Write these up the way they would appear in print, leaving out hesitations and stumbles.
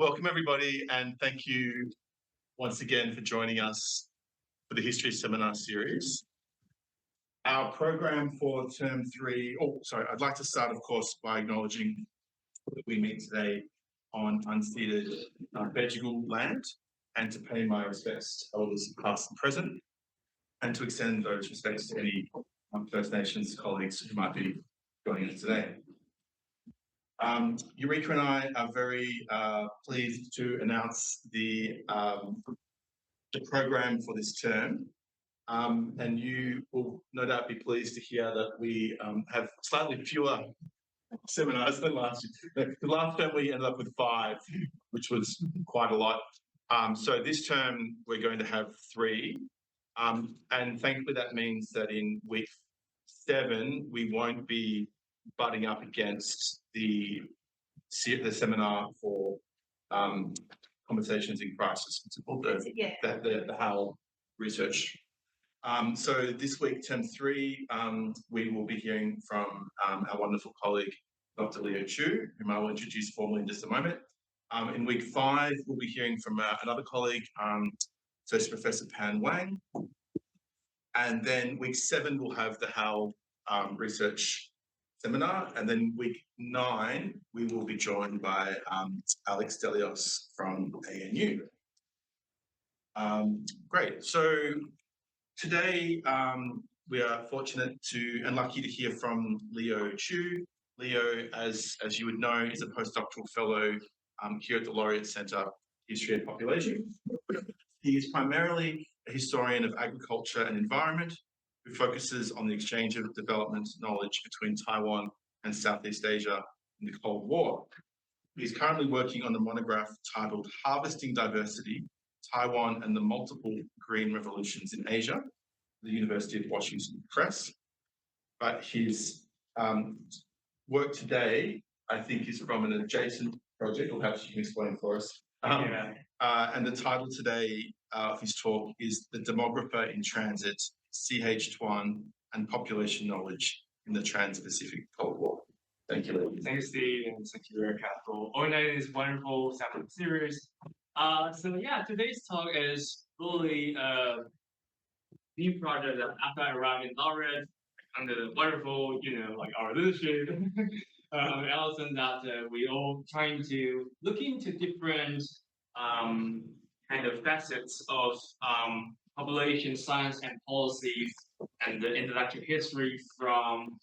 Welcome everybody, and thank you once again for joining us for the History Seminar Series. Our program for Term 3, I'd like to start, of course, by acknowledging that we meet today on unceded Bedegal land, and to pay my respects to elders past and present, and to extend those respects to any First Nations colleagues who might be joining us today. Eureka and I are very pleased to announce the program for this term, and you will no doubt be pleased to hear that we have slightly fewer seminars than last year. The last term we ended up with 5, which was quite a lot. So this term we're going to have 3, and thankfully that means that in week 7 we won't be butting up against the seminar for conversations in crisis. It's called the HAL research. So this week, term 3, we will be hearing from our wonderful colleague, Dr. Leo Chu, whom I will introduce formally in just a moment. In week 5, we'll be hearing from another colleague, Associate Professor Pan Wang. And then week 7, we'll have the HAL research seminar, and then week 9 we will be joined by Alex Delios from ANU. Great. So today we are fortunate and lucky to hear from Leo Chu. Leo, as you would know, is a postdoctoral fellow here at the Laureate Centre History and Population. He is primarily a historian of agriculture and environment, who focuses on the exchange of development knowledge between Taiwan and Southeast Asia in the Cold War. He's currently working on a monograph titled Harvesting Diversity, Taiwan and the Multiple Green Revolutions in Asia, the University of Washington Press. But his work today, I think, is from an adjacent project, or perhaps you can explain for us. And the title today of his talk is The Demographer in Transit, CH Tuan and Population Knowledge in the Transpacific Cold War. Thank you, ladies. Thanks, Steve, and thank you, Erica, for organizing this wonderful seminar series. Today's talk is really a new project that after I arrived in Laureate, under the wonderful, our leadership, Alison, that we all trying to look into different kind of facets of population science and policies and the intellectual history from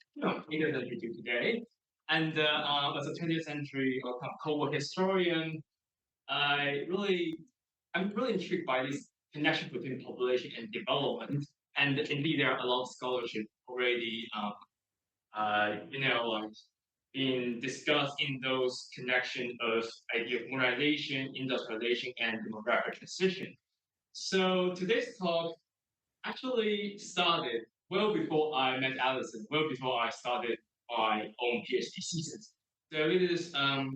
internet to today. And as a 20th century or Cold War historian, I'm really intrigued by this connection between population and development. And indeed, there are a lot of scholarship already, being discussed in those connections of idea of modernization, industrialization, and demographic transition. So today's talk actually started well before I met Alison, well before I started my own PhD thesis. So it is, I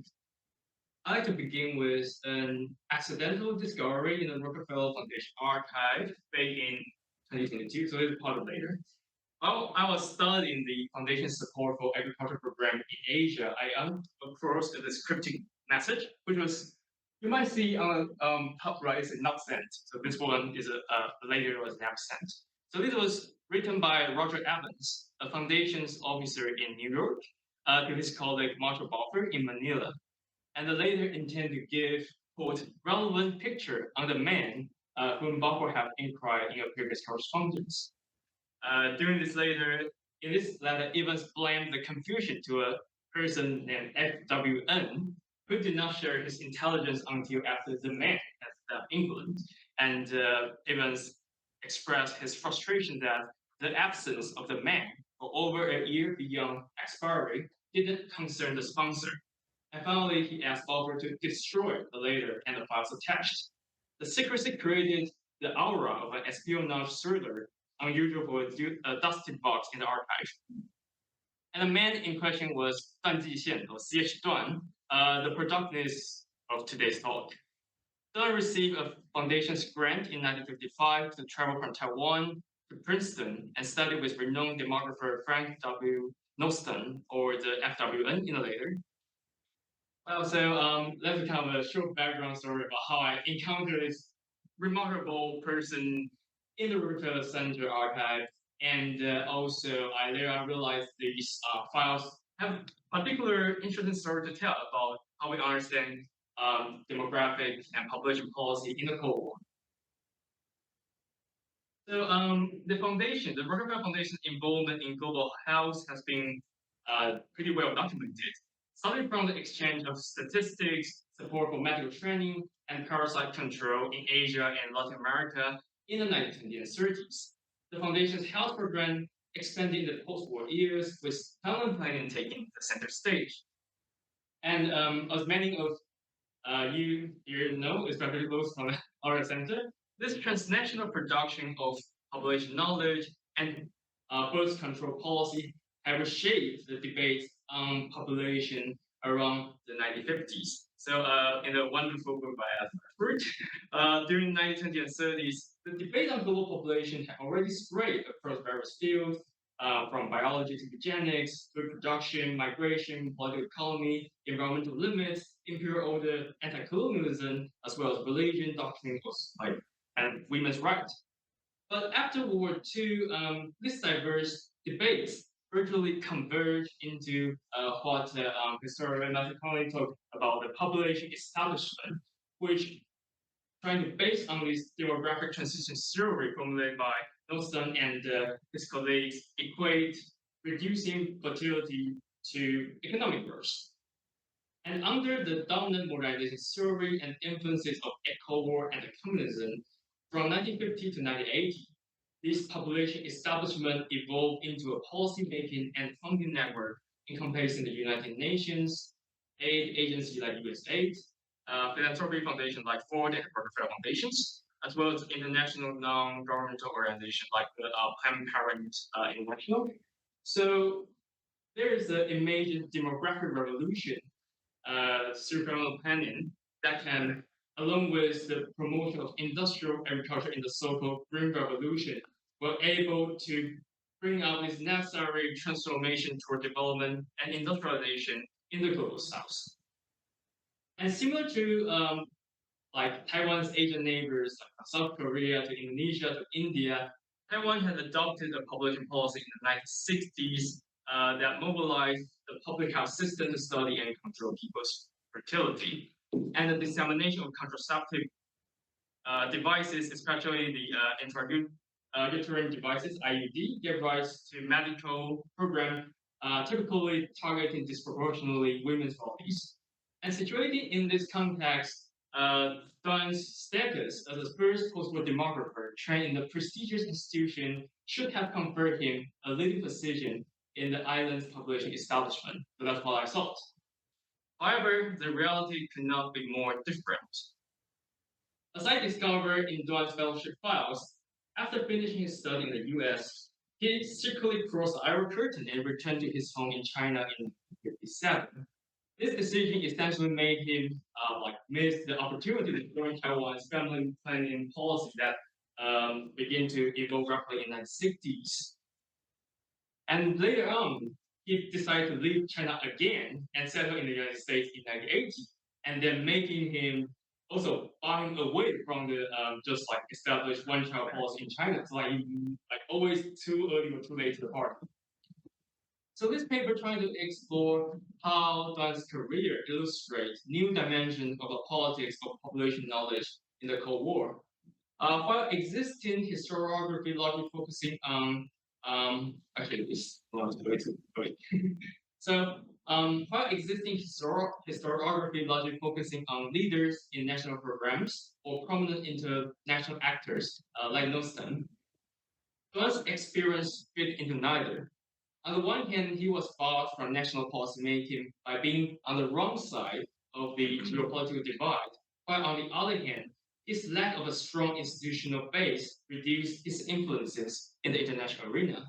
like to begin with an accidental discovery in the Rockefeller Foundation archive back in 2022, so it's part of later. While I was studying the foundation support for agriculture program in Asia, I across a descriptive message, which was, you might see on top right is an accent. So this one is later was an accent. So this was written by Roger Evans, a foundation's officer in New York, to his colleague Marshall Buffer in Manila. And the later intend to give, quote, relevant picture on the man whom Buffer had inquired in a previous correspondence. During this letter, Evans blamed the confusion to a person named FWN, who did not share his intelligence until after the man left England. And Evans expressed his frustration that the absence of the man for over a year beyond expiry didn't concern the sponsor. And finally, he asked Buffer to destroy the letter and the files attached. The secrecy created the aura of an espionage thriller, unusual for a dusty box in the archive. And the man in question was Duan Jixian, or CH Tuan, the protagonist of today's talk. Tuan received a foundation's grant in 1955 to travel from Taiwan to Princeton and study with renowned demographer Frank W. Noston, or the FWN in the later. Well, so that's a kind of a short background story about how I encountered this remarkable person in the Rockefeller Center archive, and also I later on realized these files have particular interesting story to tell about how we understand demographic and population policy in the Cold War. So the foundation, the Rockefeller Foundation's involvement in global health has been pretty well documented, starting from the exchange of statistics, support for medical training, and parasite control in Asia and Latin America in the 1920s and 30s. The foundation's health program expanded in the post-war years, with family planning taking the center stage. And as many of you here know, especially those from our center, this transnational production of population knowledge and birth control policy have reshaped the debate on population around the 1950s. So, in a wonderful book by Alfred, during the 1920s and 30s, the debate on global population had already spread across various fields, from biology to eugenics, reproduction, migration, political economy, environmental limits, imperial order, anti-colonialism, as well as religion, doctrine, and women's rights. But after World War II, these diverse debates virtually converged into what historian Matthew Conley talked about the population establishment, which trying to base on this demographic transition theory formulated by Nelson and his colleagues equate reducing fertility to economic growth. And under the dominant modernization theory and influences of eco-war and communism, from 1950 to 1980, this population establishment evolved into a policy-making and funding network encompassing the United Nations, aid agencies like USAID, philanthropy foundations like Ford and Rockefeller Foundations, as well as international non-governmental organizations like the Planned Parenthood International. So there is an imagined demographic revolution through family planning that can, along with the promotion of industrial agriculture in the so-called Green Revolution, were able to bring out this necessary transformation toward development and industrialization in the global south. And similar to like Taiwan's Asian neighbors, like South Korea to Indonesia to India, Taiwan had adopted a population policy in the 1960s that mobilized the public health system to study and control people's fertility. And the dissemination of contraceptive devices, especially the intrauterine devices, IUD, gave rise to medical program typically targeting disproportionately women's bodies. And situated in this context, Tuan's status as a first post-war demographer trained in the prestigious institution should have conferred him a leading position in the island's population establishment. So that's what I thought. However, the reality could not be more different. As I discovered in Tuan's fellowship files, after finishing his study in the US, he secretly crossed the Iron Curtain and returned to his home in China in 1957. This decision essentially made him miss the opportunity to join Taiwan's family planning policy that began to evolve rapidly in the 1960s. And later on, he decided to leave China again and settle in the United States in 1980, and then making him also buying away from the just like established one-child policy in China. It's like always too early or too late to the party. So this paper trying to explore how Tuan's career illustrates new dimensions of the politics of population knowledge in the Cold War. While existing historiography largely focusing on actually this so while existing historiography largely focusing on leaders in national programs or prominent international actors like Nostan, Tuan's experience fit into neither. On the one hand, he was barred from national policymaking by being on the wrong side of the geopolitical divide, while on the other hand, his lack of a strong institutional base reduced his influences in the international arena.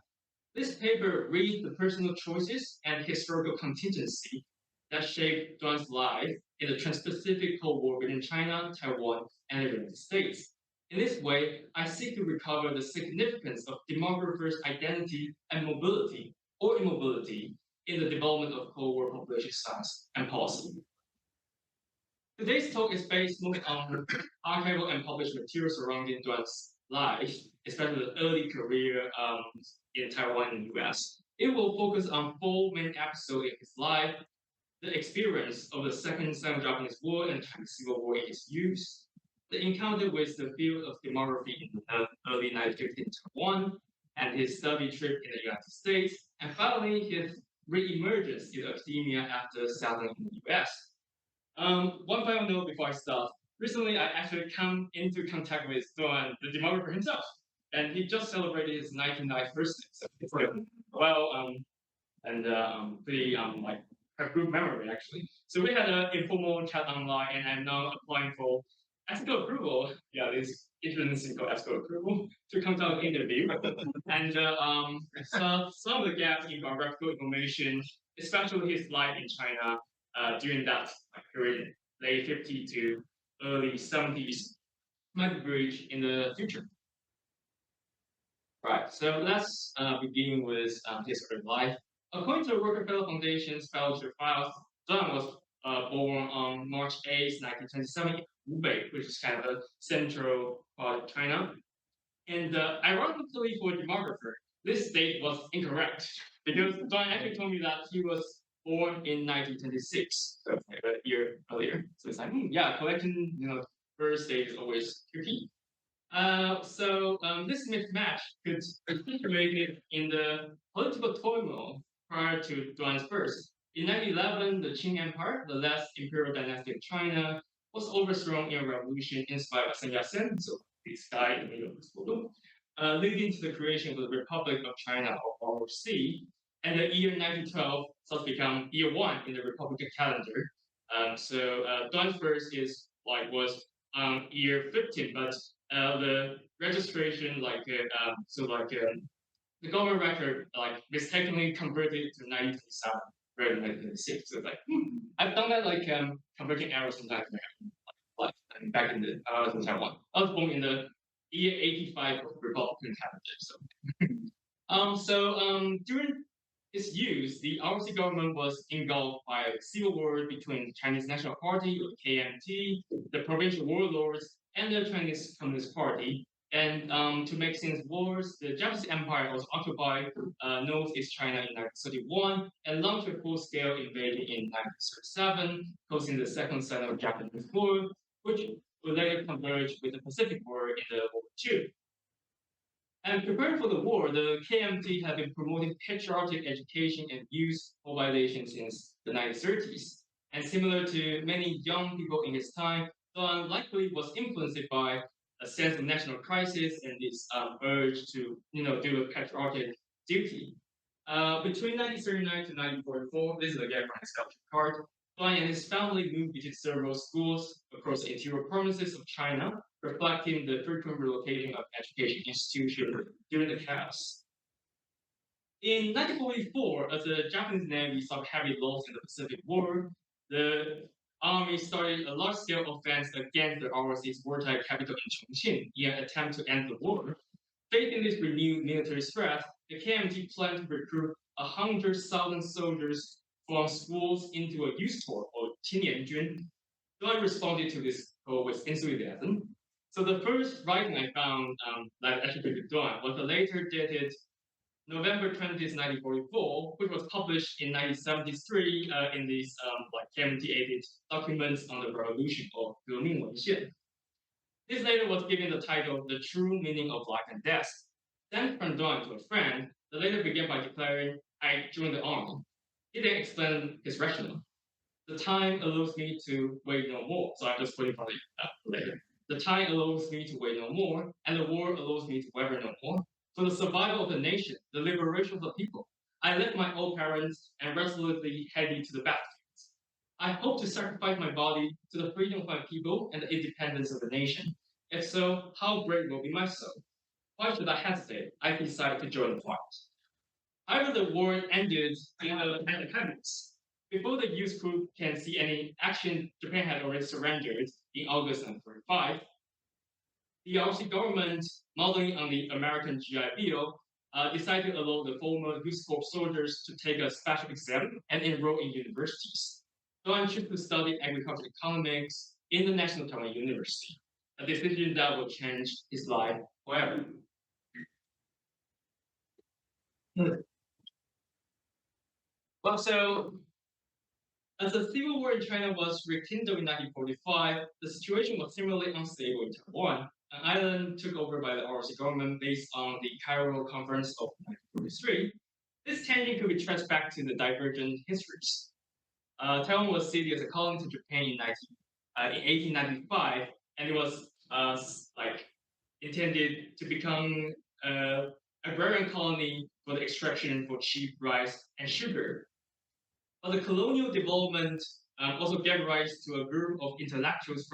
This paper reads the personal choices and historical contingency that shaped Tuan's life in the Transpacific Cold War between China, Taiwan, and the United States. In this way, I seek to recover the significance of demographers' identity and mobility or immobility in the development of Cold War population science and policy. Today's talk is based mostly on archival and published material surrounding Tuan's life, especially the early career in Taiwan and US. It will focus on 4 main episodes in his life: the experience of the Second Sino-Japanese War and Chinese Civil War in his youth, the encounter with the field of demography in the early 1950s in Taiwan, and his study trip in the United States, and finally his re-emergence in academia after settling in the US. One final note before I start. Recently, I actually come into contact with Tuan, the demographer himself, and he just celebrated his 99th birthday. So it's well, pretty like a good memory actually. So we had an informal chat online, and I'm now applying for ethical approval. Yeah, this interesting called ethical approval to come to an interview. And so some of the gaps in biographical information, especially his life in China during that period, late 50s to early 70s, might be bridged in the future. Right, so let's begin with his early life. According to the Rockefeller Foundation's fellowship files, Tuan was born on March 8, 1927, in Hubei, which is kind of a central part of China. And ironically for a demographer, this date was incorrect because Tuan actually told me that he was born in 1926, so like a year earlier. So it's like, yeah, collecting, birth date is always tricky. This mismatch could be situated in the political turmoil prior to Tuan's birth. In 1911, the Qing Empire, the last imperial dynasty of China, was overthrown in a revolution inspired by Sun Yat-sen, so this guy in the middle of this photo, leading to the creation of the Republic of China, or ROC. And the year 1912 thus become year one in the Republican calendar. Tuan's birth was year 15, but the registration the government record mistakenly converted to 1927 rather than 1926. So I've done that converting errors sometimes back in the in Taiwan. I was born in the year 85 of Republican calendar. During its use, the ROC government was engulfed by a civil war between the Chinese National Party, or KMT, the provincial warlords, and the Chinese Communist Party. And to make things worse, the Japanese Empire was occupied Northeast China in 1931 and launched a full-scale invasion in 1937, causing the Second Sino-Japanese War, which would later converge with the Pacific War in the World War II. And preparing for the war, the KMT had been promoting patriotic education and youth mobilization since the 1930s. And similar to many young people in his time, Tuan likely was influenced by a sense of national crisis and this urge to, do a patriotic duty. Between 1939 to 1944, this is again from his sculpture card, Tuan and his family moved between several schools across the interior provinces of China, reflecting the frequent relocating of education institutions during the chaos. In 1944, as the Japanese Navy suffered heavy loss in the Pacific War, the army started a large-scale offense against the ROC's wartime capital in Chongqing in an attempt to end the war. Facing this renewed military threat, the KMT planned to recruit 100,000 soldiers from schools into a youth corps, or Qinianjun. Tuan responded to this call with enthusiasm. So the first writing I found that attributed to Tuan was the later dated November 20th, 1944, which was published in 1973 in these KMT-aided documents on the revolution of 革命文献. This later was given the title The True Meaning of Life and Death. Sent from Tuan to a friend, the later began by declaring, I joined the army. He then explained his rationale. The time allows me to wait no more. So I'm just putting for later. The time allows me to wait no more, and the war allows me to waver no more. For the survival of the nation, the liberation of the people, I left my old parents and resolutely headed to the battlefields. I hope to sacrifice my body to the freedom of my people and the independence of the nation. If so, how great will be my soul? Why should I hesitate? I decided to join the fight. However, the war ended in the academics. Before the youth group can see any action, Japan had already surrendered in August 1945. The ROC government, modeling on the American GI Bill, decided to allow the former youth corps soldiers to take a special exam and enroll in universities. Tuan chose to study agricultural economics in the National Taiwan University, a decision that will change his life forever. Well, so as the civil war in China was rekindled in 1945, the situation was similarly unstable in Taiwan, an island took over by the ROC government based on the Cairo Conference of 1943. This tension could be traced back to the divergent histories. Taiwan was ceded as a colony to Japan in 1895, and it was intended to become an agrarian colony for the extraction for cheap rice and sugar. But the colonial development also gave rise to a group of intellectuals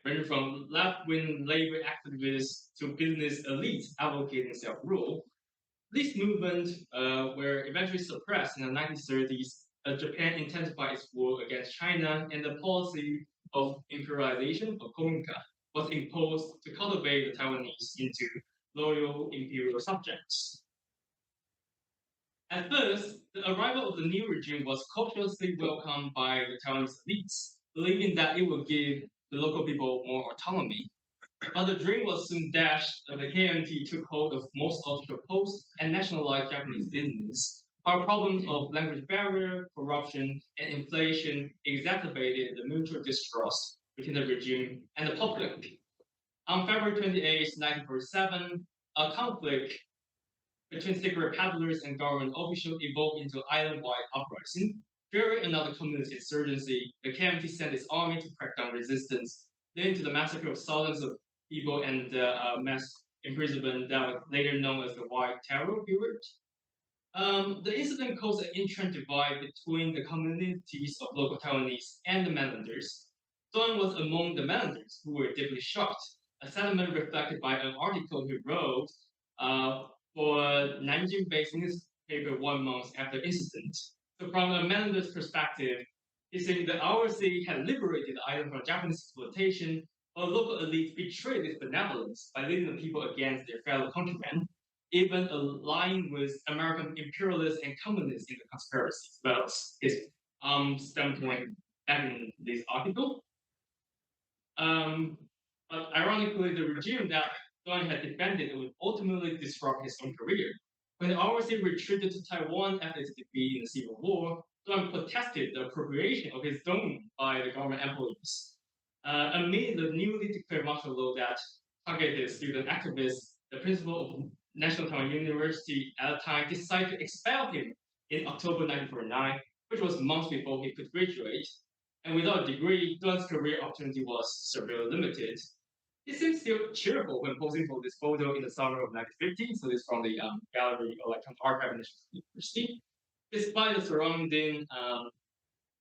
ranging from left-wing labor activists to business elites advocating self-rule. These movements were eventually suppressed in the 1930s as Japan intensified its war against China, and the policy of imperialization of Kominka was imposed to cultivate the Taiwanese into loyal imperial subjects. At first, the arrival of the new regime was cautiously welcomed by the Taiwanese elites, believing that it would give the local people more autonomy. But the dream was soon dashed as the KMT took hold of most official posts and nationalized Japanese business. Our problems of language barrier, corruption, and inflation exacerbated the mutual distrust between the regime and the public. On February 28, 1947, a conflict between secret peddlers and government officials evolved into island-wide uprising. Fearing another communist insurgency, the KMT sent its army to crack down resistance, leading to the massacre of thousands of people and mass imprisonment that was later known as the White Terror period. The incident caused an entrenched divide between the communities of local Taiwanese and the mainlanders. Tuan was among the mainlanders who were deeply shocked, a sentiment reflected by an article he wrote for Nanjing-based newspaper 1 month after the incident. So from a mainlander's perspective, he said the ROC had liberated the island from Japanese exploitation, but local elites betrayed this benevolence by leading the people against their fellow countrymen, even allying with American imperialists and communists in the conspiracy. Well, his standpoint back in this article. But ironically, the regime that Tuan had defended would ultimately disrupt his own career. When the ROC retreated to Taiwan after its defeat in the Civil War, Tuan protested the appropriation of his dome by the government employees. Amid the newly declared martial law that targeted student activists, the principal of National Taiwan University at the time decided to expel him in October 1949, which was months before he could graduate. And without a degree, Tuan's career opportunity was severely limited. He seems still cheerful when posing for this photo in the summer of 1950. So this is from the gallery or archive of National University. Despite the surrounding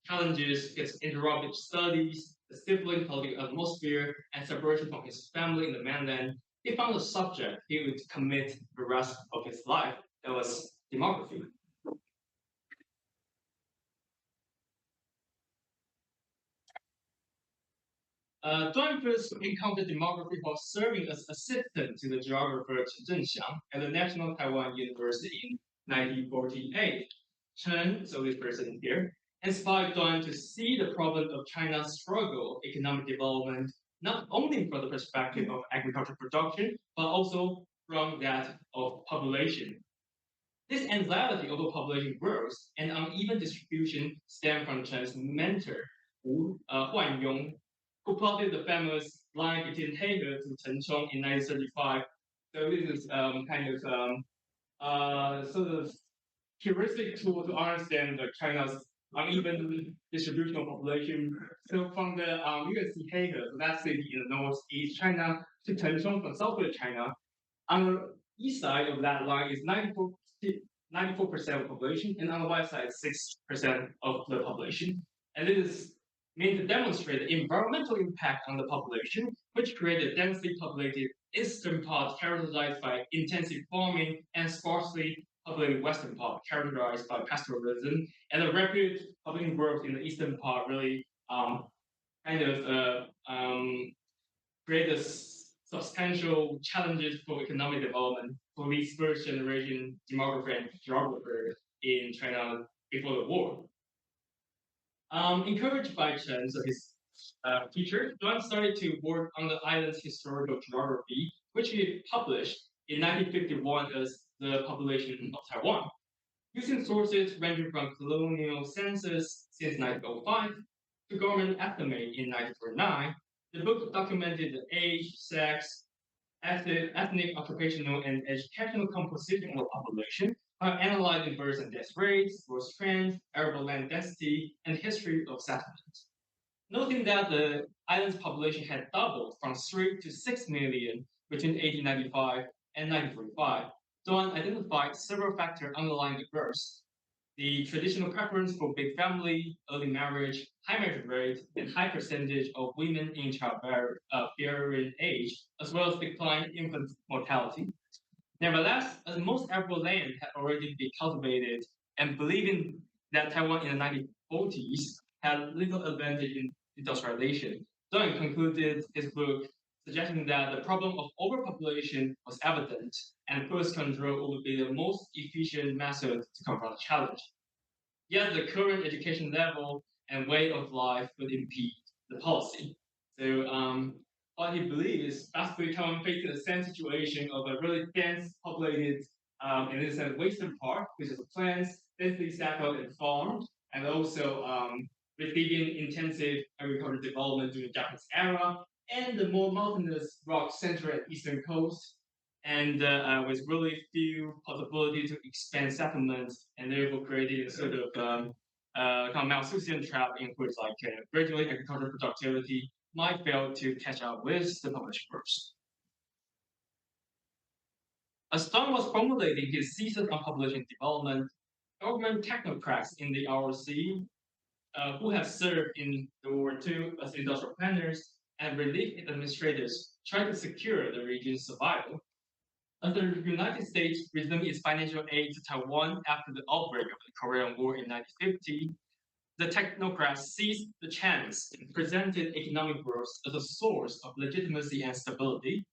challenges, his interrupted studies, the stifling political atmosphere, and separation from his family in the mainland, he found a subject he would commit the rest of his life. That was demography. Tuan first encountered demography while serving as assistant to the geographer Chen Zhenxiang at the National Taiwan University in 1948. Chen, so this person here, inspired Tuan to see the problem of China's struggle of economic development, not only from the perspective of agricultural production, but also from that of population. This anxiety over population growth and uneven distribution stemmed from Chen's mentor, Huan Yong, who plotted the famous line between Heihe to Chengchong in 1935. So this is sort of heuristic tool to understand China's uneven distribution of population. So from the you can see Heihe, so that city in the northeast China, to Chengchong from southwest China. On the east side of that line is 94% of the population, and on the west side, 6% of the population. And this is meant to demonstrate the environmental impact on the population, which created a densely populated eastern part characterized by intensive farming and sparsely populated western part characterized by pastoralism, and the rapid population growth in the eastern part really created substantial challenges for economic development for these first generation demographer and geographer in China before the war. Encouraged by Chen, so his teacher, Tuan started to work on the island's historical geography, which he published in 1951 as The Population of Taiwan. Using sources ranging from colonial census since 1905 to government estimate in 1949, the book documented the age, sex, ethnic, occupational, and educational composition of the population by analyzing birth and death rates, growth trends, arable land density, and history of settlement. Noting that the island's population had doubled from 3 to 6 million between 1895 and 1945, Tuan identified several factors underlying the growth. The traditional preference for big family, early marriage, high marriage rate, and high percentage of women in childbearing age, as well as decline in infant mortality. Nevertheless, as most arable land had already been cultivated, and believing that Taiwan in the 1940s had little advantage in industrialization, Tuan concluded his book suggesting that the problem of overpopulation was evident, and forest control would be the most efficient method to confront the challenge. Yet the current education level and way of life would impede the policy. So what he believes is basically Taiwan facing the same situation of a really dense populated, in this sense, western part, which is plants, densely settled and farmed, and also receiving intensive agricultural development during the Japanese era, and the more mountainous rock central and eastern coast, and with really few possibility to expand settlements, and therefore creating a sort of kind of Malthusian trap in which gradually agricultural productivity might fail to catch up with the population growth. As Tuan was formulating his thesis on population development, government technocrats in the ROC, who have served in the World War II as industrial planners and relief administrators, tried to secure the region's survival. As the United States resumed its financial aid to Taiwan after the outbreak of the Korean War in 1950, the technocrats seized the chance and presented economic growth as a source of legitimacy and stability.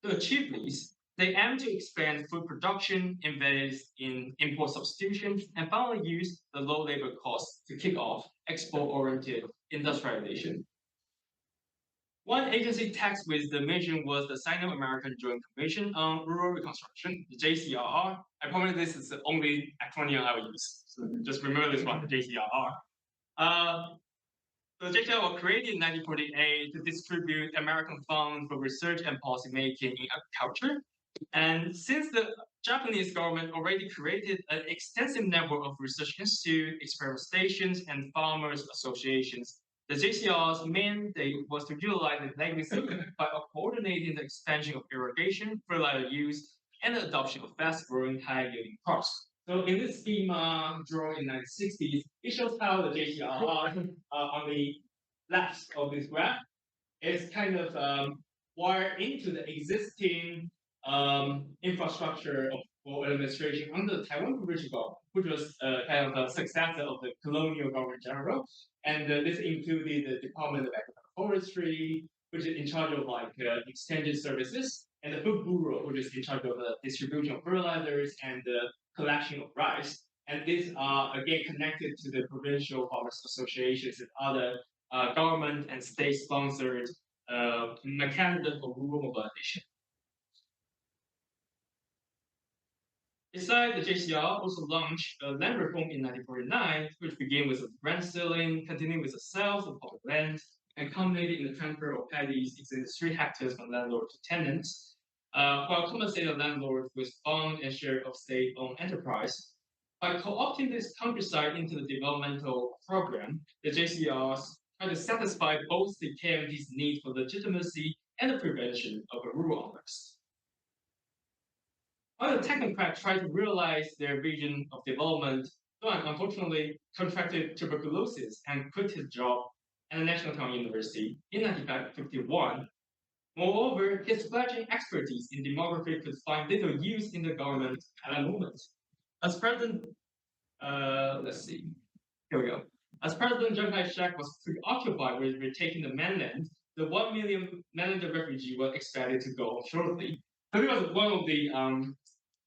To achieve this, they aimed to expand food production, invest in import substitution, and finally use the low labor costs to kick off export-oriented industrialization. One agency tasked with the mission was the Sino-American Joint Commission on Rural Reconstruction, the JCRR. I promise this is the only acronym I will use, so just remember this one, the JCRR. The JCRR was created in 1948 to distribute American funds for research and policymaking in agriculture. And since the Japanese government already created an extensive network of research institutes, experiment stations, and farmers associations, the JCR's mandate was to utilize the legacy by coordinating the expansion of irrigation, fertilizer use, and the adoption of fast-growing, high-yielding crops. So in this schema drawn in the 1960s, it shows how the JCR on the left of this graph is kind of wired into the existing infrastructure for administration under the Taiwan provincial government, which was kind of a successor of the colonial government general. And this included the Department of Agricultural Forestry, which is in charge of extended services, and the Food Bureau, which is in charge of the distribution of fertilizers and the collection of rice. And these are again connected to the provincial farmers associations and other government and state-sponsored mechanisms for rural mobilization. Besides, the JCR also launched a land reform in 1949, which began with rent ceiling, continuing with the sales of public land, and culminated in the transfer of paddies exceeding 3 hectares from landlord to tenants, while compensating landlords with fund and share of state-owned enterprise. By co-opting this countryside into the developmental program, the JCRs try to satisfy both the KMT's need for legitimacy and the prevention of a rural unrest. While the technocrats tried to realize their vision of development, Tuan unfortunately contracted tuberculosis and quit his job at the National Taiwan University in 1951. Moreover, his fledgling expertise in demography could find little use in the government at that moment. As President, here we go. As President Chiang Kai-shek was preoccupied with retaking the mainland, the 1 million mainland refugees were expected to go shortly. So it was one of the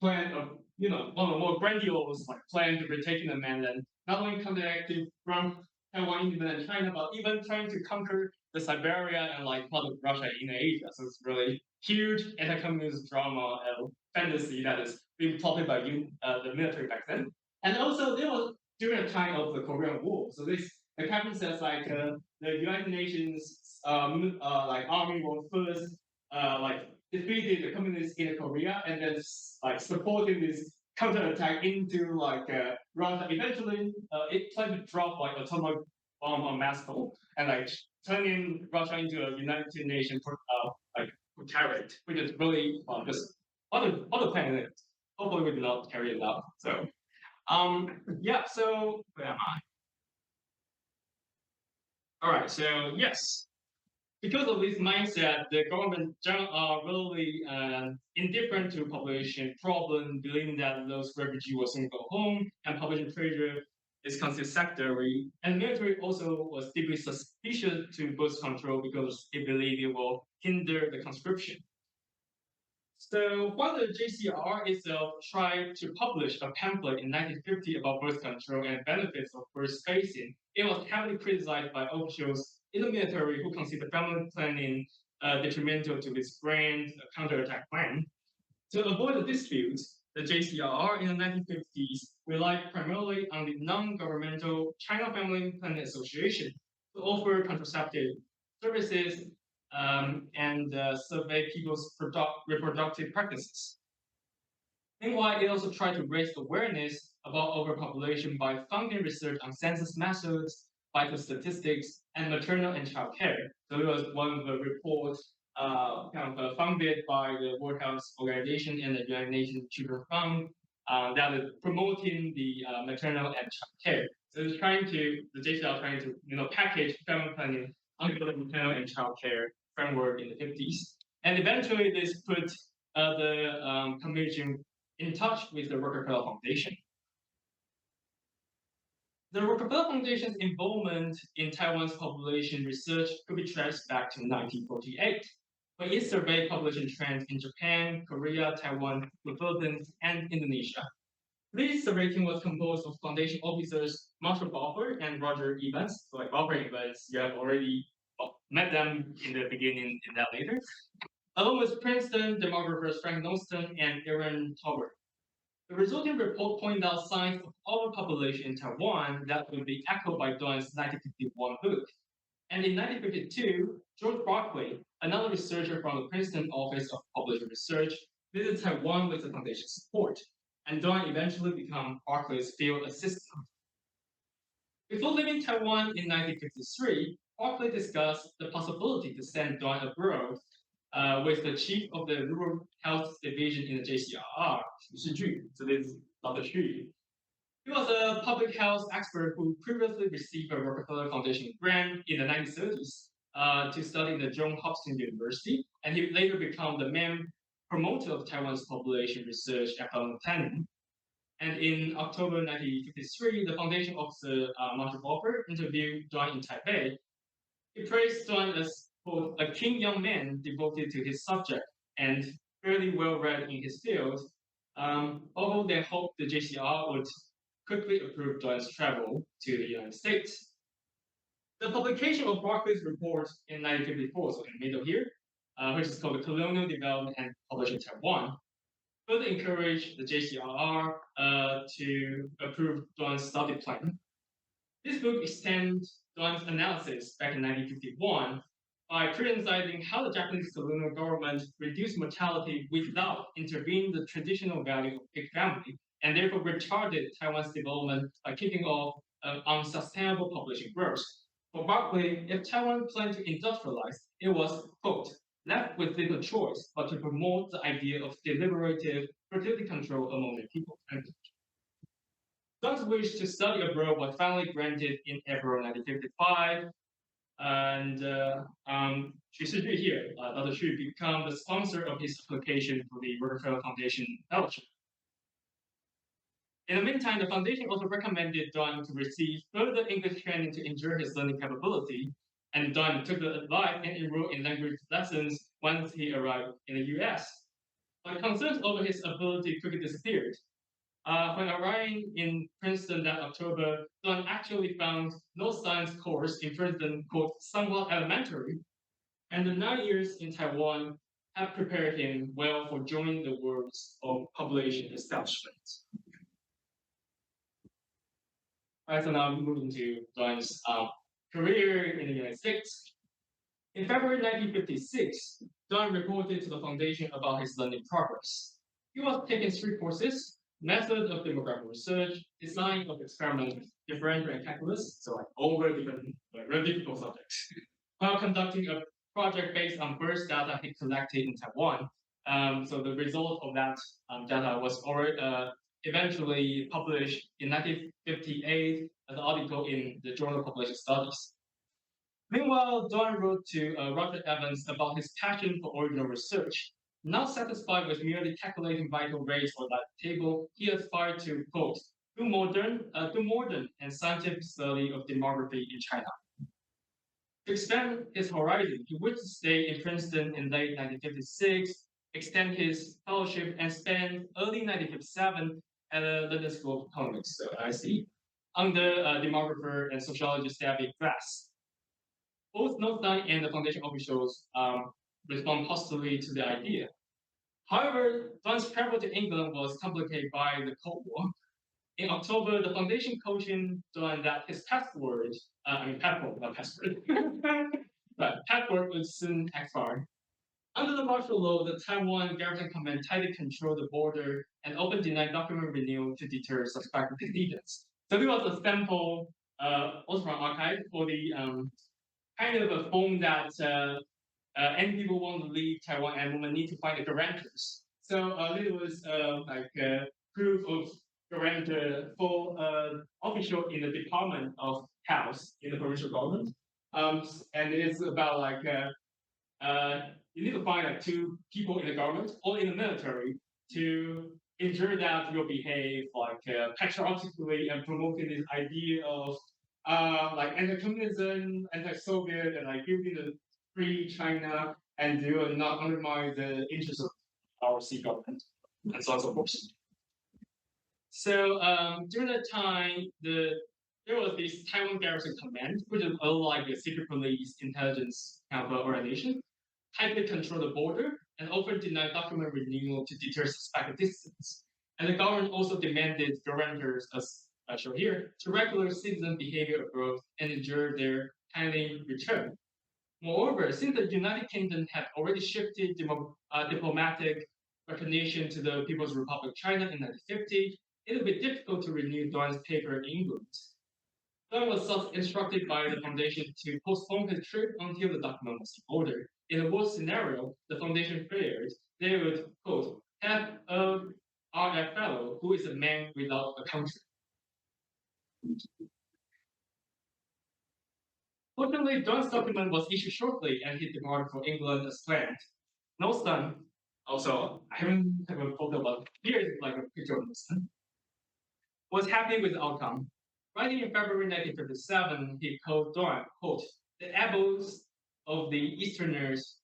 plan of, one of the more grandiose plan to retaking the mainland, not only connected from Taiwan independent China, but even trying to conquer the Siberia and like part of Russia in Asia. So it's really huge anti-communist drama and fantasy that is being plotted by the military back then. And also there was during the time of the Korean War. So this the captain says like the United Nations like army was first like defeated the communists in Korea and then like supporting this counterattack into like Russia. Eventually, it tried to drop like atomic bomb on Moscow and like turning Russia into a United Nations like tyrant, which is really just other planet. Hopefully, we do not carry it out. So, yeah. So where am I? All right. So yes, because of this mindset, the government are really indifferent to population problem, believing that those refugees will soon go home, and population pressure is considered secondary. And military also was deeply suspicious to birth control because they believe it will hinder the conscription. So while the JCR itself tried to publish a pamphlet in 1950 about birth control and benefits of birth spacing, it was heavily criticized by officials in the military who considered family planning detrimental to its grand counterattack plan. To avoid the disputes, the JCR in the 1950s relied primarily on the non-governmental China Family Planning Association to offer contraceptive services and survey people's reproductive practices. Meanwhile, it also tried to raise awareness about overpopulation by funding research on census methods, vital statistics, and maternal and child care. So it was one of the reports funded by the World Health Organization and the United Nations Children Fund that is promoting the maternal and child care. So it's trying to, the JCL trying to, package family planning under the maternal and child care framework in the 50s. And eventually this put the commission in touch with the Rockefeller Foundation. The Rockefeller Foundation's involvement in Taiwan's population research could be traced back to 1948, when it surveyed population trends in Japan, Korea, Taiwan, the Philippines, and Indonesia. This survey team was composed of Foundation officers Marshall Buffer and Roger Evans. So like Buffer and Evans, you have already met them in the beginning and that later. Along with Princeton demographers Frank Noston and Aaron Tauber. The resulting report pointed out signs of overpopulation in Taiwan that would be echoed by Tuan's 1951 book. And in 1952, George Barclay, another researcher from the Princeton Office of Population Research, visited Taiwan with the foundation's support, and Tuan eventually became Barclay's field assistant. Before leaving Taiwan in 1953, Barclay discussed the possibility to send Tuan abroad with the chief of the Rural Health Division in the JCR, Xu Shiju. So this is Dr. Xu. He was a public health expert who previously received a Rockefeller Foundation grant in the 1930s to study in the Johns Hopkins University, and he later became the main promoter of Taiwan's population research and family planning. And in October 1953, the foundation officer Marshall Buffer interviewed Tuan in Taipei. He praised Tuan as quote, a keen young man devoted to his subject and fairly well read in his field, although they hoped the JCR would quickly approve Tuan's travel to the United States. The publication of Barclay's report in 1954, so in the middle here, which is called the Colonial Development and Population Taiwan, further encouraged the JCR to approve Tuan's study plan. This book extends Tuan's analysis back in 1951 by criticizing how the Japanese colonial government reduced mortality without intervening the traditional value of big family, and therefore retarded Taiwan's development by kicking off unsustainable population growth. For Barclay, if Taiwan planned to industrialize, it was, quote, left with little choice but to promote the idea of deliberative fertility control among the people. Tuan's wish to study abroad was finally granted in April 1955, and Xu Shiju here, Dr. Xu became the sponsor of his application for the Rockefeller Foundation Fellowship. In the meantime, the foundation also recommended Tuan to receive further English training to ensure his learning capability, and Tuan took the advice and enrolled in language lessons once he arrived in the US. But concerns over his ability quickly disappeared. When arriving in Princeton that October, Tuan actually found no science course in Princeton, quote, somewhat elementary, and the 9 years in Taiwan have prepared him well for joining the worlds of population establishment. All right, so now moving to Tuan's career in the United States. In February 1956, Tuan reported to the foundation about his learning progress. He was taking 3 courses: method of demographic research, design of experiment, differential and calculus, so like all very different, very difficult subjects, while conducting a project based on birth data he collected in Taiwan. So the result of that data was already eventually published in 1958 as an article in the Journal of Population Studies. Meanwhile, Tuan wrote to Roger Evans about his passion for original research. Not satisfied with merely calculating vital rates or that table, he aspired to, quote, do modern and scientific study of demography in China. To expand his horizon, he went to stay in Princeton in late 1956, extend his fellowship, and spend early 1957 at the London School of Economics, so IC, under demographer and sociologist David Glass. Both Northline and the foundation officials respond positively to the idea. However, Tuan's travel to England was complicated by the Cold War. In October, the foundation cautioned Tuan that his passport, not passport, but passport would soon expire. Under the martial law, the Taiwan Garrison Command tightly controlled the border and openly denied document renewal to deter suspected dissidents. So this was a sample, also from archive, for the kind of a form that any people want to leave Taiwan and women need to find the guarantors. So this was proof of guarantor for official in the Department of Health in the provincial government. And it's about like you need to find like 2 people in the government or in the military to ensure that you'll behave like patriotically and promoting this idea of like anti-communism, anti-Soviet, and like building a free China, and they will not undermine the interests of our sea government, and so on and so forth. So during that time, there was this Taiwan Garrison Command, which is like a secret police intelligence kind of organization, tightly control the border and often denied document renewal to deter suspected dissidents. And the government also demanded guarantors, as I show here, to regular citizen behavior abroad and ensure their timely return. Moreover, since the United Kingdom had already shifted diplomatic recognition to the People's Republic of China in 1950, it would be difficult to renew Tuan's paper in England. Tuan was thus instructed by the foundation to postpone his trip until the document was in order. In the worst scenario, the foundation feared they would, quote, have a RF fellow who is a man without a country. Fortunately, Tuan's document was issued shortly and he departed for England as planned. Nolan, also, I haven't have a photo, but here is like a picture of Nolan, was happy with the outcome. Writing in February 1957, he called Tuan, quote, the apples of the Easterners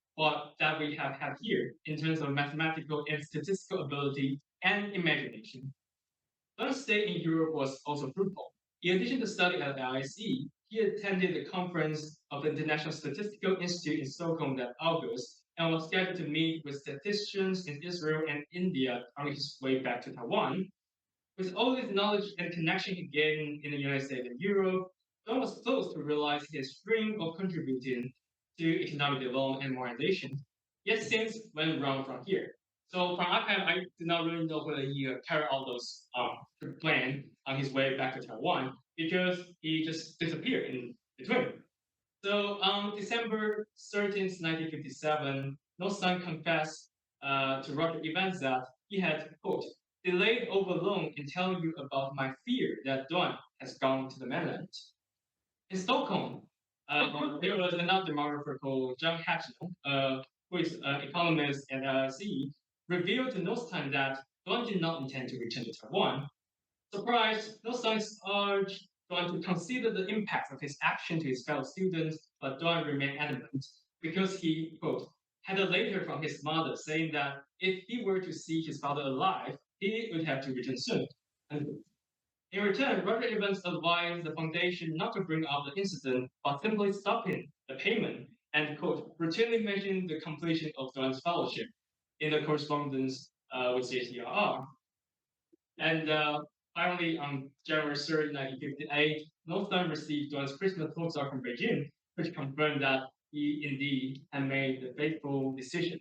that we have had here in terms of mathematical and statistical ability and imagination. Tuan's stay in Europe was also fruitful. In addition to studying at the IC, he attended the conference of the International Statistical Institute in Stockholm that August and was scheduled to meet with statisticians in Israel and India on his way back to Taiwan. With all his knowledge and connection he gained in the United States and Europe, Tuan was close to realize his dream of contributing to economic development and modernization. Yet things went wrong from here. So from archive, I do not really know whether he carried out those plan on his way back to Taiwan because he just disappeared in between. So on December 13th, 1957, Nolan confessed to Roger Evans that he had, quote, delayed over long in telling you about my fear that Tuan has gone to the mainland. In Stockholm, there was another demographer called John Hatchell, who is an economist at LSE, revealed to Nolan that Tuan did not intend to return to Taiwan. Surprised, Nolan urged Tuan to consider the impact of his action to his fellow students, but Tuan remained adamant because he, quote, had a letter from his mother saying that if he were to see his father alive, he would have to return soon. In return, Roger Evans advised the foundation not to bring up the incident, but simply stopping the payment and, quote, routinely mentioning the completion of Tuan's fellowship in the correspondence with JCRR. And finally, on January 3rd, 1958, Tuan received Tuan's Christmas postcard from Beijing, which confirmed that he indeed had made the fateful decision.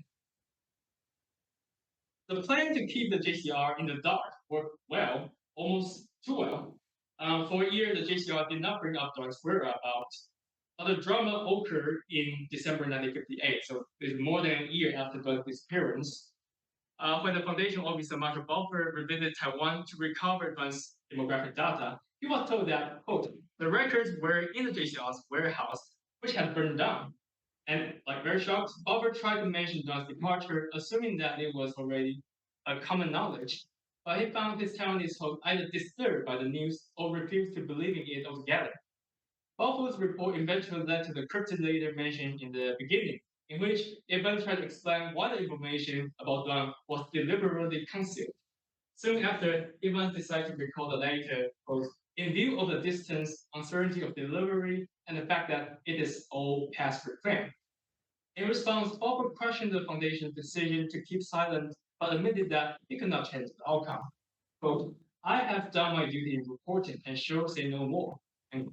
The plan to keep the JCR in the dark worked well, almost too well. For a year, the JCR did not bring up Tuan's whereabouts. But the drama occurred in December 1958, so it's more than a year after Tuan's disappearance. When the Foundation officer Marshall Buffer visited Taiwan to recover Tuan's demographic data, he was told that, quote, the records were in the JCR's warehouse, which had burned down. And like very shocked, Buffer tried to mention Tuan's departure, assuming that it was already a common knowledge. But he found his Taiwanese host either disturbed by the news or refused to believe in it altogether. Buffer's report eventually led to the cryptid later mentioned in the beginning, in which Evans tried to explain why the information about Tuan was deliberately concealed. Soon after, Evans decided to recall the later, quote, in view of the distance, uncertainty of delivery, and the fact that it is all past reclaimed. In response, Buffer questioned the Foundation's decision to keep silent, but admitted that it could not change the outcome. Quote, I have done my duty in reporting and shall say no more. And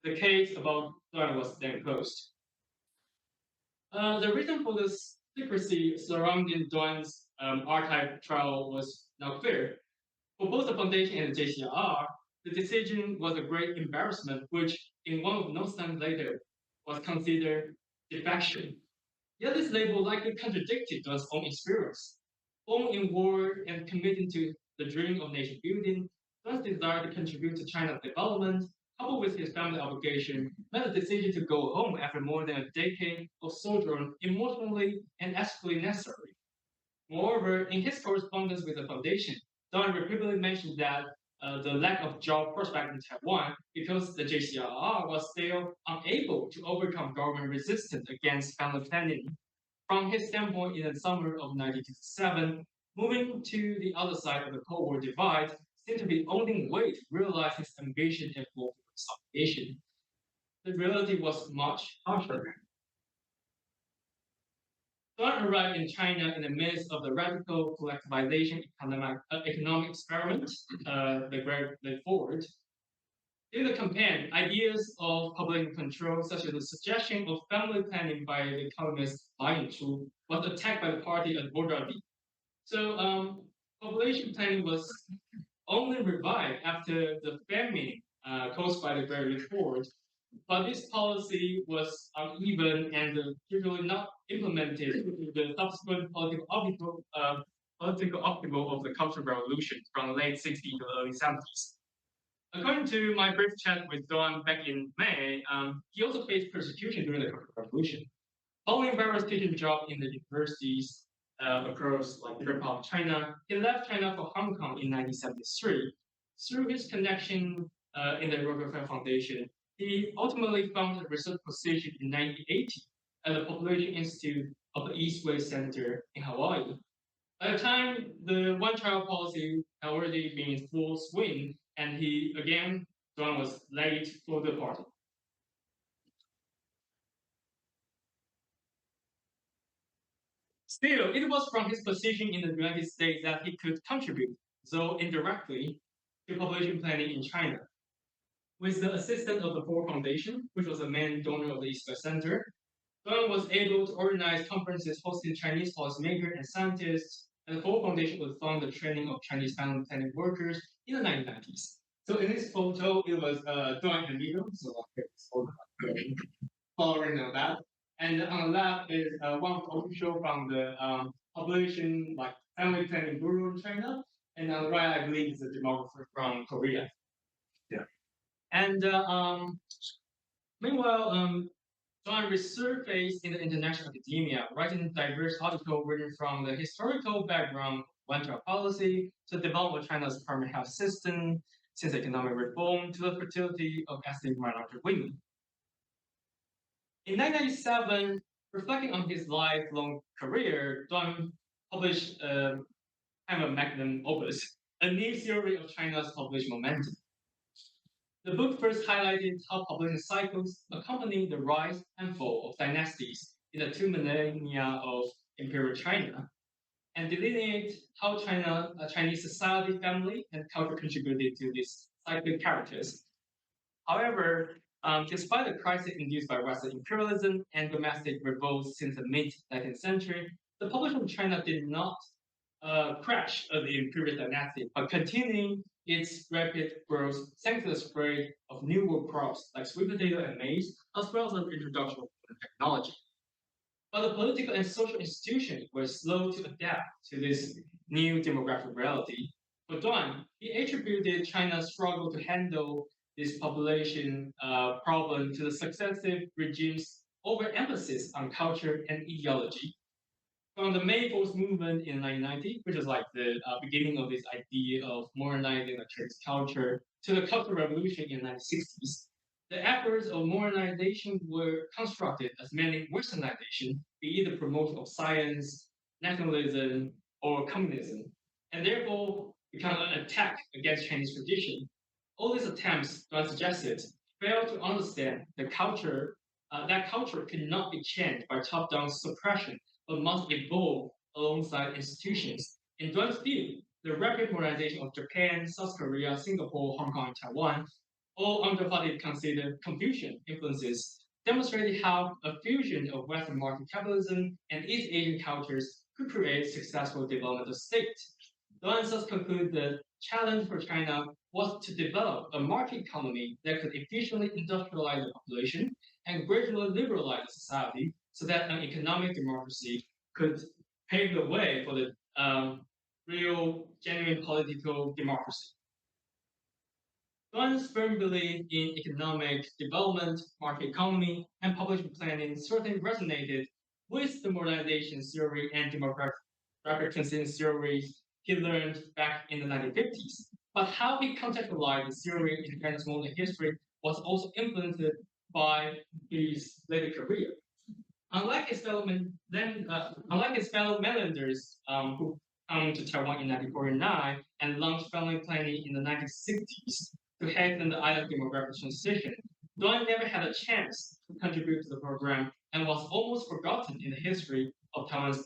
the case about Tuan was then closed. The reason for the secrecy surrounding Tuan's archive trial was now clear. For both the Foundation and the JCR, the decision was a great embarrassment, which in one of notes time later was considered defection. Yet this label likely contradicted Tuan's own experience. Born in war and committing to the dream of nation building, Tuan's desire to contribute to China's development, coupled with his family obligation, made the decision to go home after more than a decade of sojourn emotionally and ethically necessary. Moreover, in his correspondence with the Foundation, Tuan repeatedly mentioned that the lack of job prospect in Taiwan because the JCRR was still unable to overcome government resistance against family planning. From his standpoint, in the summer of 1957, moving to the other side of the Cold War divide seemed to be the only way to realize his ambition and political obligation. The reality was much harsher. Tuan arrived in China in the midst of the radical collectivization economic experiment, the Great Leap Forward. In the campaign, ideas of public control, such as the suggestion of family planning by the economist Ma Ying-chu, was attacked by the party as bourgeoisie. So, population planning was only revived after the famine caused by the Great Leap Forward. But this policy was uneven and usually not implemented in the subsequent political upheaval of the Cultural Revolution from the late 60s to the early 70s. According to my brief chat with Tuan back in May, he also faced persecution during the Cultural Revolution. Following various teaching jobs in the universities across different parts of China, he left China for Hong Kong in 1973. Through his connection in the Rockefeller Foundation, he ultimately found a research position in 1980 at the Population Institute of the East West Center in Hawaii. At the time, the one-child policy had already been in full swing, and Tuan was late for the party. Still, it was from his position in the United States that he could contribute, though indirectly, to population planning in China. With the assistance of the Ford Foundation, which was the main donor of the East West Center, Tuan was able to organize conferences hosting Chinese policymakers and scientists, and the Ford Foundation would fund the training of Chinese family planning workers in the 1990s. So in this photo, it was Tuan and Milo, so following of that. And on the left is one official from the population family planning bureau in China, and on the right, I believe, is a demographer from Korea. Yeah. And meanwhile, Tuan resurfaced in the international academia, writing diverse articles written from the historical background of one-child policy to the development of China's primary health system, since economic reform to the fertility of ethnic minority women. In 1997, reflecting on his lifelong career, Tuan published kind of a magnum opus, a new theory of China's population momentum. The book first highlighted how population cycles accompany the rise and fall of dynasties in the 2 millennia of Imperial China, and delineate how Chinese society, family, and culture contributed to these cyclic characters. However, despite the crisis induced by Western imperialism and domestic revolts since the mid-19th century, the population of China did not crash of the imperial dynasty, but continuing its rapid growth thanks to the spread of new world crops like sweet potato and maize, as well as the introduction of technology. But the political and social institutions were slow to adapt to this new demographic reality. For Tuan, he attributed China's struggle to handle this population problem to the successive regimes' overemphasis on culture and ideology. From the May 4th movement in 1990, which is like the beginning of this idea of modernizing the Chinese culture, to the Cultural Revolution in the 1960s, the efforts of modernization were constructed as mainly westernization, be it the promotion of science, nationalism, or communism, and therefore become an attack against Chinese tradition. All these attempts, Duan suggested, fail to understand the culture. That culture cannot be changed by top-down suppression, but must evolve alongside institutions. In Duan's view, the rapid modernization of Japan, South Korea, Singapore, Hong Kong, and Taiwan, all under what it considered Confucian influences, demonstrated how a fusion of Western market capitalism and East Asian cultures could create successful developmental state. Duan thus concluded the challenge for China was to develop a market economy that could efficiently industrialize the population and gradually liberalize the society so that an economic democracy could pave the way for the real, genuine political democracy. Duan's firm belief in economic development, market economy, and population planning certainly resonated with the modernization theory and demographic transition theories he learned back in the 1950s. But how he contextualized the theory in China's modern history was also influenced by his later career. Unlike his fellow mainlanders who come to Taiwan in 1949 and launched family planning in the 1960s to hasten the island demographic transition, Duan never had a chance to contribute to the program and was almost forgotten in the history of Taiwan's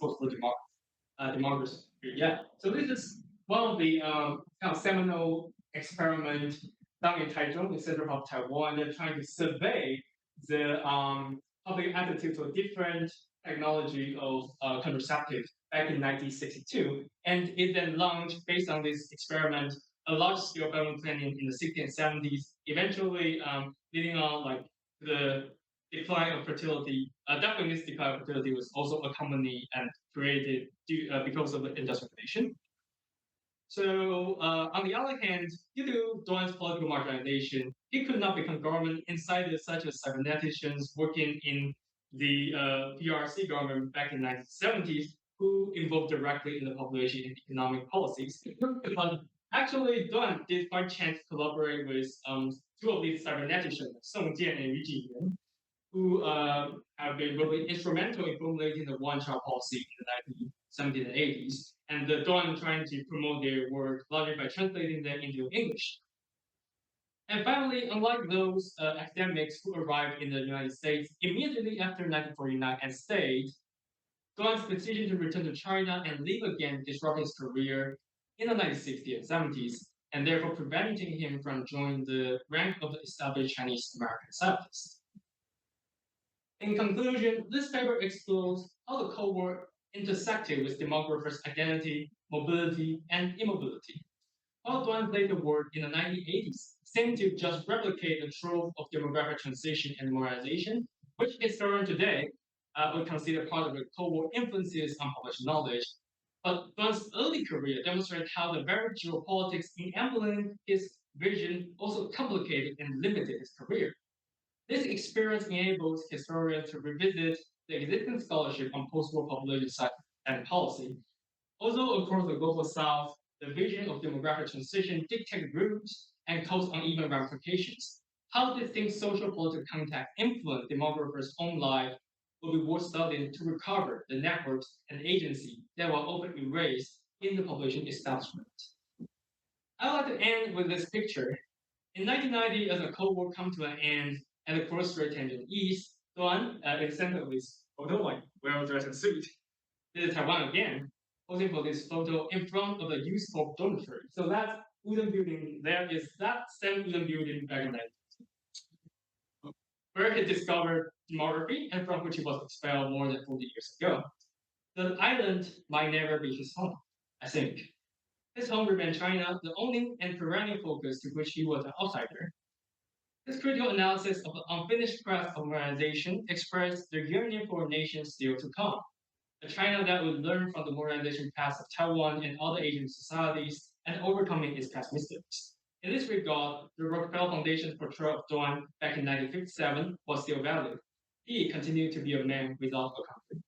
democracy. Yeah, so this is one of the kind of seminal experiments done in Taichung, the center of Taiwan. They're trying to survey the public attitude to a different technology of contraceptive back in 1962, and it then launched based on this experiment a large-scale family planning in the 60s and 70s, eventually leading on like the decline of fertility. Definitely, this decline of fertility was also accompanied and created because of the industrialization. So, on the other hand, due to Duan's political marginalization, he could not become government insiders such as cyberneticians working in the PRC government back in the 1970s, who involved directly in the population and economic policies. But actually, Duan did find chance to collaborate with two of these cyberneticians, Song Jian and Yu Jiyuan, who have been really instrumental in formulating the one-child policy in the 1970s and 80s, and the Duan trying to promote their work largely by translating them into English. And finally, unlike those academics who arrived in the United States immediately after 1949 and stayed, Duan's decision to return to China and leave again disrupted his career in the 1960s and 70s, and therefore preventing him from joining the rank of the established Chinese American scientists. In conclusion, this paper explores how the Cold War intersected with demographers' identity, mobility, and immobility. While Duan played the work in the 1980s seemed to just replicate the trope of demographic transition and modernization, which historians today would consider part of the Cold War influences on population knowledge. But Duan's early career demonstrated how the very geopolitics enabling his vision also complicated and limited his career. This experience enables historians to revisit the existing scholarship on post-war population science and policy. Although across the global south, the vision of demographic transition dictated routes and caused uneven ramifications. How distinct social political context influence demographers' own life will be worth studying to recover the networks and agency that were often erased in the population establishment. I'd like to end with this picture. In 1990, as the Cold War come to an end and the cross-strait tension eased, Tuan, in the center of this photo, like well-dressed suit, visit Taiwan again, posing for this photo in front of the useful dormitory. So that wooden building there is that same wooden building back in 1990, where he discovered demography and from which he was expelled more than 40 years ago. The island might never be his home, I think. His home remained China, the only and perennial focus to which he was an outsider. This critical analysis of the unfinished quest of modernization expressed the yearning for a nation still to come. A China that would learn from the modernization paths of Taiwan and other Asian societies and overcoming its past mistakes. In this regard, the Rockefeller Foundation's portrayal of Tuan back in 1957 was still valid. He continued to be a man without a country.